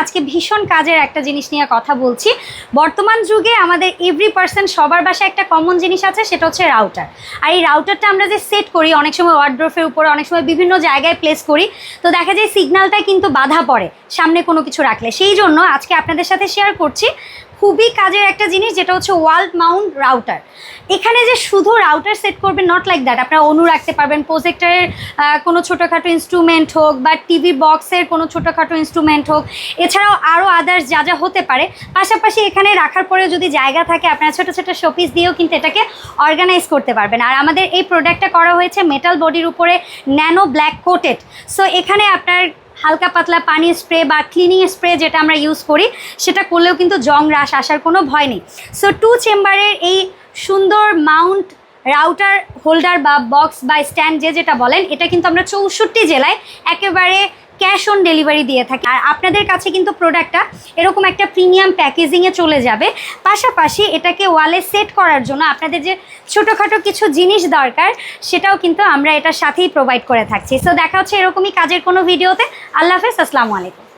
আজকে ভীষণ কাজের একটা জিনিস নিয়ে কথা বলছি। বর্তমান যুগে আমাদের এভরি পার্সন সবার বাসায় একটা কমন জিনিস আছে, সেটা হচ্ছে রাউটার। আর এই রাউটারটা আমরা যে সেট করি অনেক সময় ওয়ার্ড্রোফের উপরে, অনেক সময় বিভিন্ন জায়গায় প্লেস করি, তো দেখা যায় সিগন্যালটা কিন্তু বাধা পড়ে সামনে কোনো কিছু রাখলে। সেই জন্য আজকে আপনাদের সাথে শেয়ার করছি খুবই কাজের একটা জিনিস, যেটা হচ্ছে ওয়াল মাউন্ট রাউটার। এখানে যে শুধু রাউটার সেট করবেন, নট লাইক দ্যাট, আপনারা অনু রাখতে পারবেন, প্রজেক্টরের কোনো ছোটোখাটো ইনস্ট্রুমেন্ট হোক বা টিভি বক্সের কোনো ছোটোখাটো ইনস্ট্রুমেন্ট হোক, এছাড়াও আরও আদার্স যা যা হতে পারে। পাশাপাশি এখানে রাখার পরে যদি জায়গা থাকে, আপনারা ছোটো ছোটো শোপিস দিয়েও কিন্তু এটাকে অর্গানাইজ করতে পারবেন। আর আমাদের এই প্রোডাক্টটা করা হয়েছে মেটাল বডির উপরে ন্যানো ব্ল্যাক কোটেড। সো এখানে আপনার হালকা পাতলা পানি স্প্রে বা ক্লিনিং স্প্রে যেটা আমরা ইউজ করি, সেটা করলেও কিন্তু জং রাশ আসার কোনো ভয় নেই। সো 2 চেম্বারের এই সুন্দর মাউন্ট রাউটার হোল্ডার বা বক্স বা স্ট্যান্ড যেটা বলেন, এটা কিন্তু আমরা 64 জেলায় একেবারে ক্যাশ অন ডেলিভারি দিয়ে থাকি। আর আপনাদের কাছে কিন্তু প্রোডাক্টটা এরকম একটা প্রিমিয়াম প্যাকেজিংয়ে চলে যাবে। পাশাপাশি এটাকে ওয়ালে সেট করার জন্য আপনাদের যে ছোটোখাটো কিছু জিনিস দরকার, সেটাও কিন্তু আমরা এটার সাথেই প্রোভাইড করে থাকছি। সো দেখা হচ্ছে এরকমই কাজের কোনো ভিডিওতে। আল্লাহ হাফেজ, আসসালামু আলাইকুম।